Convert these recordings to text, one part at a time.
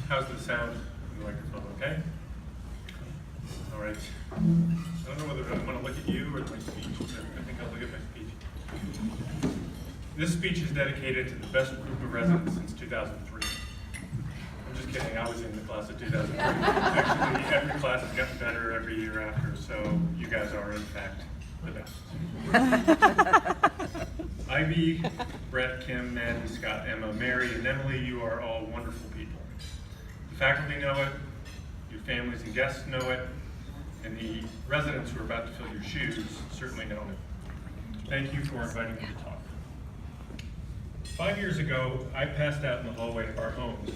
How's the sound in the microphone, okay? All right. I don't know whether I want to look at you or my speech, but I think I'll look at my speech. This speech is dedicated to the best group of residents since 2003. I'm just kidding, I was in the class of 2003. Actually, every class has gotten better every year after, so you guys are, in fact, the best. Ivy, Brett, Kim, Maddie, Scott, Emma, Mary, and Emily, you are all wonderful people. The faculty know it, your families and guests know it, and the residents who are about to fill your shoes certainly know it. Thank you for inviting me to talk. 5 years ago, I passed out in the hallway of our homes,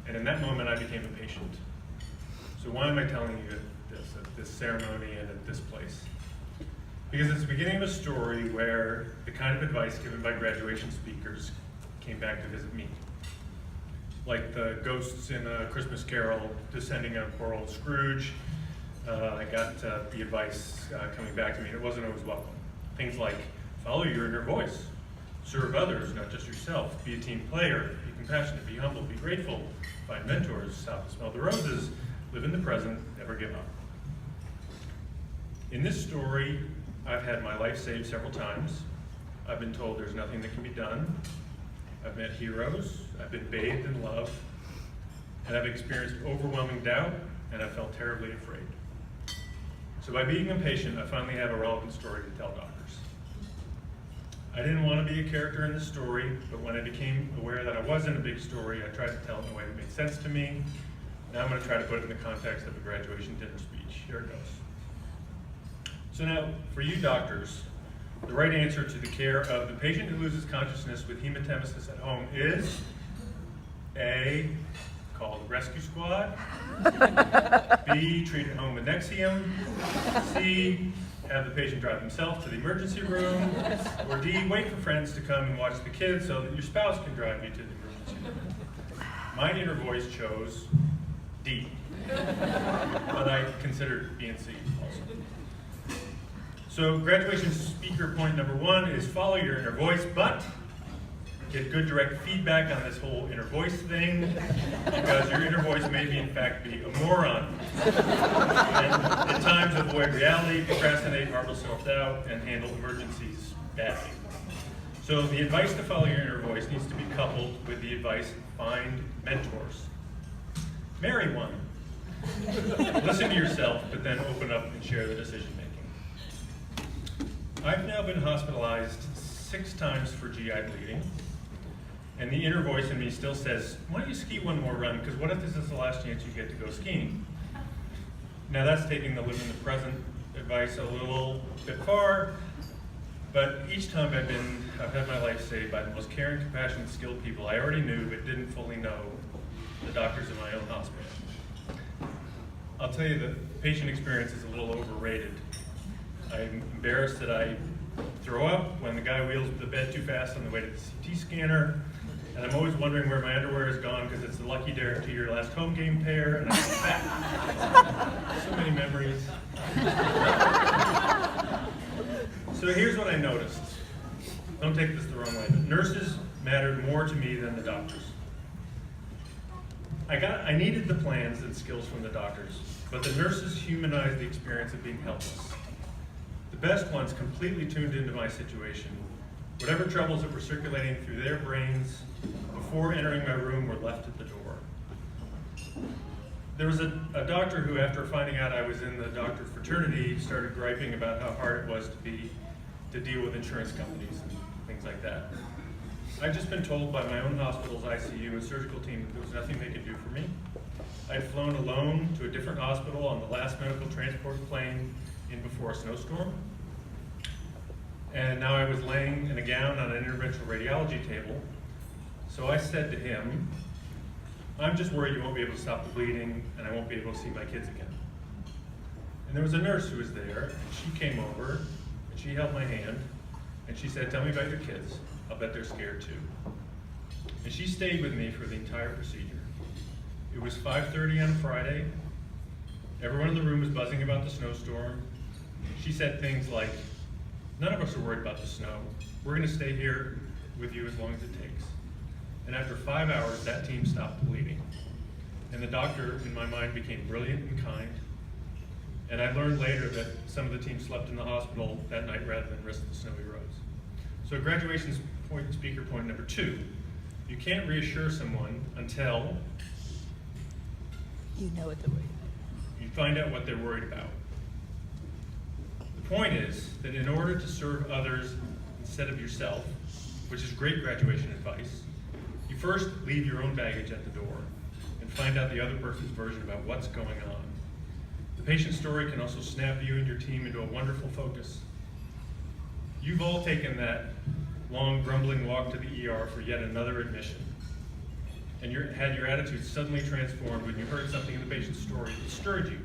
and in that moment I became a patient. So why am I telling you this at this ceremony and at this place? Because it's the beginning of a story where the kind of advice given by graduation speakers came back to visit me. Like the ghosts in A Christmas Carol descending on poor old Scrooge, I got the advice coming back to me, and it wasn't always welcome. Things like, follow your inner voice, serve others, not just yourself, be a team player, be compassionate, be humble, be grateful, find mentors, stop to smell the roses, live in the present, never give up. In this story, I've had my life saved several times. I've been told there's nothing that can be done. I've met heroes, I've been bathed in love, and I've experienced overwhelming doubt, and I felt terribly afraid. So by being impatient, I finally have a relevant story to tell doctors. I didn't want to be a character in this story, but when I became aware that I was in a big story, I tried to tell it in a way that made sense to me. Now I'm going to try to put it in the context of a graduation dinner speech. Here it goes. So now, for you doctors, the right answer to the care of the patient who loses consciousness with hematemesis at home is A, call the rescue squad, B, treat at home with Nexium, C, have the patient drive themselves to the emergency room, or D, wait for friends to come and watch the kids so that your spouse can drive you to the emergency room. My inner voice chose D, but I considered B and C also. So graduation speaker point number 1 is follow your inner voice, but get good direct feedback on this whole inner voice thing, because your inner voice may be in fact be a moron. And at times avoid reality, procrastinate, harbor self-doubt, and handle emergencies badly. So the advice to follow your inner voice needs to be coupled with the advice find mentors. Marry one. Listen to yourself, but then open up and share the decision making. I've now been hospitalized 6 times for GI bleeding, and the inner voice in me still says, why don't you ski one more run, because what if this is the last chance you get to go skiing? Now that's taking the live in the present advice a little bit far, but each time I've had my life saved by the most caring, compassionate, skilled people I already knew but didn't fully know, the doctors in my own hospital. I'll tell you the patient experience is a little overrated. I'm embarrassed that I throw up when the guy wheels the bed too fast on the way to the CT scanner, and I'm always wondering where my underwear is gone because it's the lucky dare to your last home game pair, and I'm back. So many memories. So here's what I noticed. Don't take this the wrong way, but nurses mattered more to me than the doctors. I needed the plans and skills from the doctors, but the nurses humanized the experience of being helpless. The best ones completely tuned into my situation. Whatever troubles that were circulating through their brains before entering my room were left at the door. There was a doctor who, after finding out I was in the doctor fraternity, started griping about how hard it was to deal with insurance companies and things like that. I'd just been told by my own hospital's ICU and surgical team that there was nothing they could do for me. I'd flown alone to a different hospital on the last medical transport plane in before a snowstorm. And now I was laying in a gown on an interventional radiology table. So I said to him, I'm just worried you won't be able to stop the bleeding and I won't be able to see my kids again. And there was a nurse who was there, and she came over and she held my hand and she said, tell me about your kids. I'll bet they're scared too. And she stayed with me for the entire procedure. It was 5:30 on a Friday. Everyone in the room was buzzing about the snowstorm. She said things like, none of us are worried about the snow. We're going to stay here with you as long as it takes. And after 5 hours, that team stopped bleeding. and the doctor, in my mind, became brilliant and kind. And I learned later that some of the team slept in the hospital that night rather than risk the snowy roads. So graduation point, speaker point number 2, you can't reassure someone until you know what they're worried you find out what they're worried about. The point is that in order to serve others instead of yourself, which is great graduation advice, you first leave your own baggage at the door and find out the other person's version about what's going on. The patient story can also snap you and your team into a wonderful focus. You've all taken that long, grumbling walk to the ER for yet another admission, and had your attitude suddenly transformed when you heard something in the patient's story that stirred you.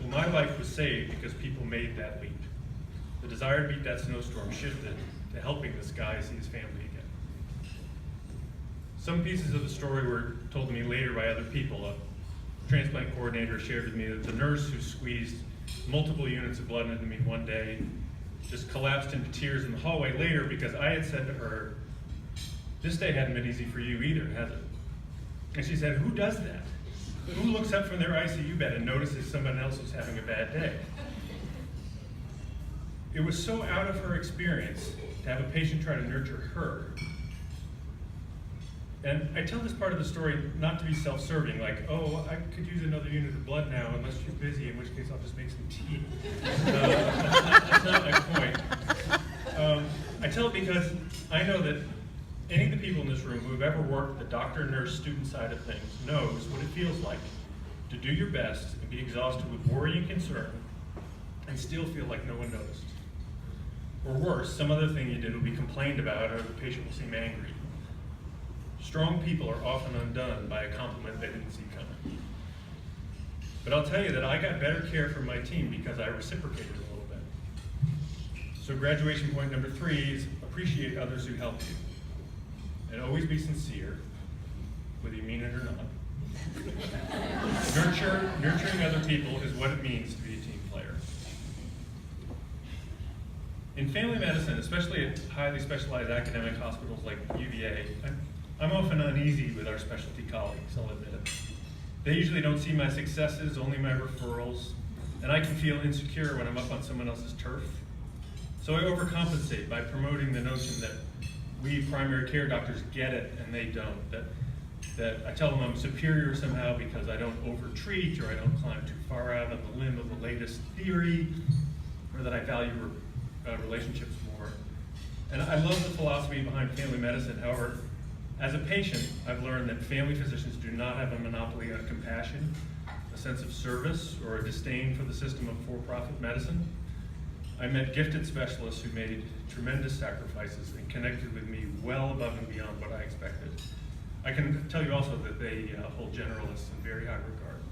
Well, my life was saved because people made that leap. The desire to beat that snowstorm shifted to helping this guy see his family again. Some pieces of the story were told to me later by other people. A transplant coordinator shared with me that the nurse who squeezed multiple units of blood into me one day just collapsed into tears in the hallway later because I had said to her, "This day hadn't been easy for you either, has it?" And she said, "Who does that? Who looks up from their ICU bed and notices someone else is having a bad day?" It was so out of her experience to have a patient try to nurture her. And I tell this part of the story not to be self-serving, like, "Oh, I could use another unit of blood now unless you're busy, in which case I'll just make some tea." That's not my point. I tell it because I know that any of the people in this room who have ever worked the doctor, nurse, student side of things knows what it feels like to do your best and be exhausted with worry and concern and still feel like no one noticed. Or worse, some other thing you did will be complained about or the patient will seem angry. Strong people are often undone by a compliment they didn't see coming. But I'll tell you that I got better care from my team because I reciprocated a little bit. So graduation point number 3 is appreciate others who help you. And always be sincere, whether you mean it or not. Nurturing other people is what it means to be a team player. In family medicine, especially at highly specialized academic hospitals like UVA, I'm often uneasy with our specialty colleagues, I'll admit it. They usually don't see my successes, only my referrals, and I can feel insecure when I'm up on someone else's turf. So I overcompensate by promoting the notion that we primary care doctors get it and they don't. That I tell them I'm superior somehow because I don't overtreat or I don't climb too far out on the limb of the latest theory, or that I value relationships more. And I love the philosophy behind family medicine. However, as a patient, I've learned that family physicians do not have a monopoly on compassion, a sense of service, or a disdain for the system of for-profit medicine. I met gifted specialists who made tremendous sacrifices and connected with me well above and beyond what I expected. I can tell you also that they hold generalists in very high regard.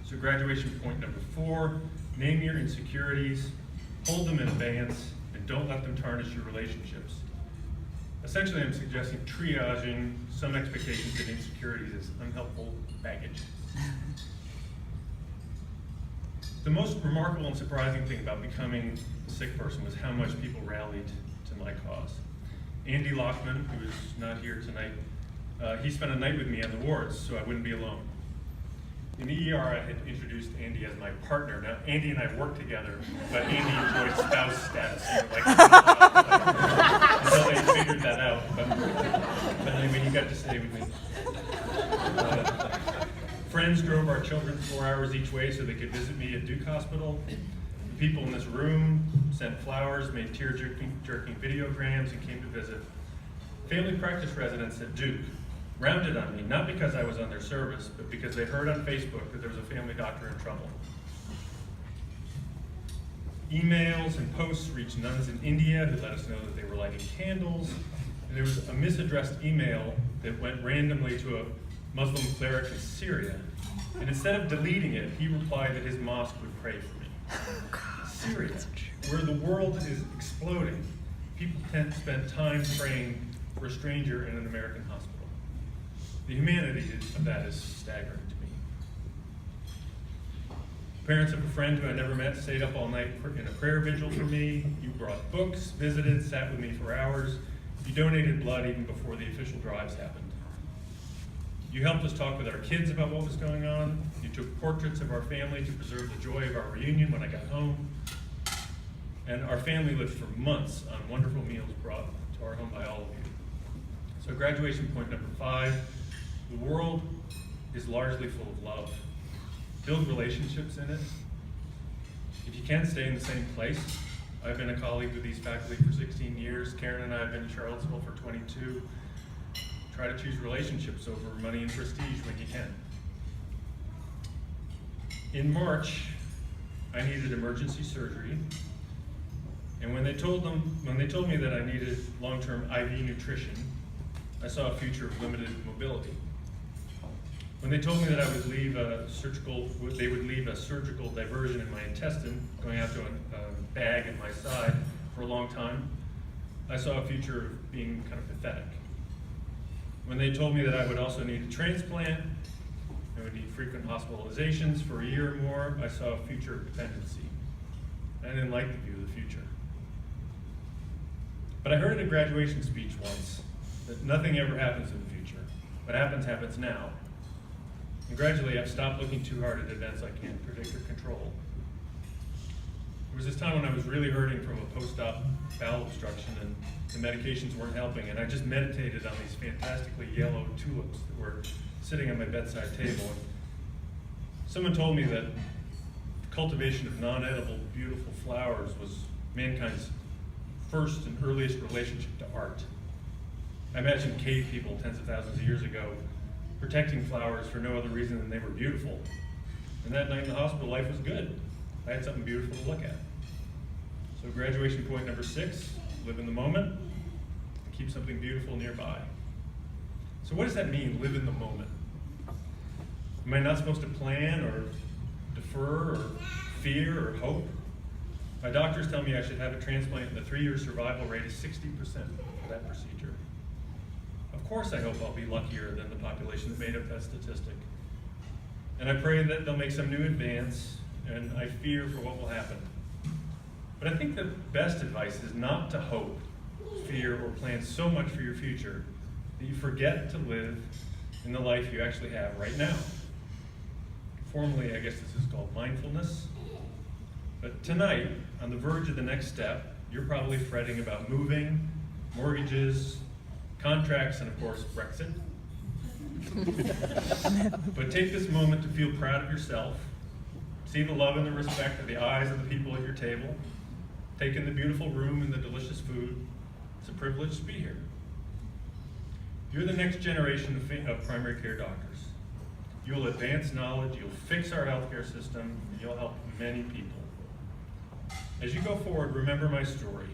So graduation point number 4, name your insecurities, hold them in abeyance, and don't let them tarnish your relationships. Essentially, I'm suggesting triaging some expectations and insecurities as unhelpful baggage. The most remarkable and surprising thing about becoming a sick person was how much people rallied to my cause. Andy Lockman, who is not here tonight, he spent a night with me on the wards so I wouldn't be alone. In the ER, I had introduced Andy as my partner. Now, Andy and I worked together, but Andy enjoyed spouse status. Until they figured that out. But anyway, he got to stay with me. Friends drove our children 4 hours each way so they could visit me at Duke Hospital. The people in this room sent flowers, made tear-jerking videograms, and came to visit. Family practice residents at Duke rounded on me, not because I was on their service, but because they heard on Facebook that there was a family doctor in trouble. Emails and posts reached nuns in India who let us know that they were lighting candles. And there was a misaddressed email that went randomly to a Muslim cleric in Syria. And instead of deleting it, he replied that his mosque would pray for me. Syria, where the world is exploding, people tend to spend time praying for a stranger in an American hospital. The humanity of that is staggering to me. Parents of a friend who I never met stayed up all night in a prayer vigil for me. You brought books, visited, sat with me for hours. You donated blood even before the official drives happened. You helped us talk with our kids about what was going on. You took portraits of our family to preserve the joy of our reunion when I got home. And our family lived for months on wonderful meals brought to our home by all of you. So graduation point number 5, the world is largely full of love. Build relationships in it. If you can, stay in the same place. I've been a colleague with these faculty for 16 years. Karen and I have been in Charlottesville for 22. Try to choose relationships over money and prestige when you can. In March, I needed emergency surgery. And when they told me that I needed long-term IV nutrition, I saw a future of limited mobility. When they told me that they would leave a surgical diversion in my intestine, going out to a bag in my side for a long time, I saw a future of being kind of pathetic. When they told me that I would also need a transplant, I would need frequent hospitalizations for a year or more, I saw a future of dependency. I didn't like the view of the future. But I heard at a graduation speech once that nothing ever happens in the future. What happens, happens now. And gradually, I've stopped looking too hard at events I can't predict or control. There was this time when I was really hurting from a post-op bowel obstruction and the medications weren't helping, and I just meditated on these fantastically yellow tulips that were sitting on my bedside table. And someone told me that cultivation of non-edible, beautiful flowers was mankind's first and earliest relationship to art. I imagine cave people tens of thousands of years ago protecting flowers for no other reason than they were beautiful. And that night in the hospital, life was good. I had something beautiful to look at. So graduation point number 6, live in the moment and keep something beautiful nearby. So what does that mean, live in the moment? Am I not supposed to plan or defer or fear or hope? My doctors tell me I should have a transplant and the 3-year survival rate is 60% for that procedure. Of course I hope I'll be luckier than the population that made up that statistic. And I pray that they'll make some new advance, and I fear for what will happen. But I think the best advice is not to hope, fear, or plan so much for your future that you forget to live in the life you actually have right now. Formally, I guess this is called mindfulness. But tonight, on the verge of the next step, you're probably fretting about moving, mortgages, contracts, and of course, Brexit. But take this moment to feel proud of yourself. See the love and the respect of the eyes of the people at your table. Take in the beautiful room and the delicious food. It's a privilege to be here. You're the next generation of primary care doctors. You'll advance knowledge, you'll fix our healthcare system, and you'll help many people. As you go forward, remember my story.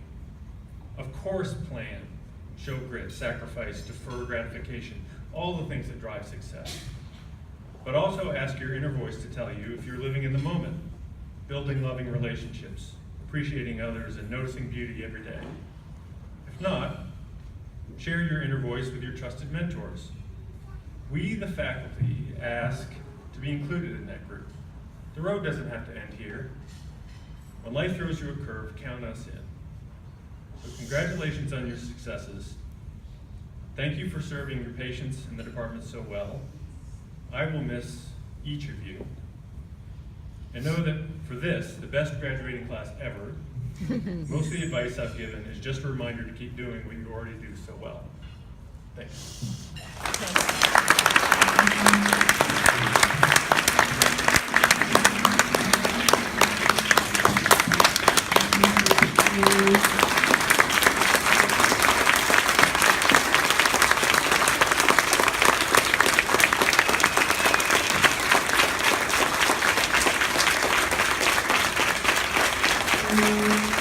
Of course, plan, show grit, sacrifice, defer gratification, all the things that drive success. But also ask your inner voice to tell you if you're living in the moment, building loving relationships, appreciating others, and noticing beauty every day. If not, share your inner voice with your trusted mentors. We, the faculty, ask to be included in that group. The road doesn't have to end here. When life throws you a curve, count us in. So congratulations on your successes. Thank you for serving your patients in the department so well. I will miss each of you. And know that for this, the best graduating class ever, most of the advice I've given is just a reminder to keep doing what you already do so well. Thanks. Thank you.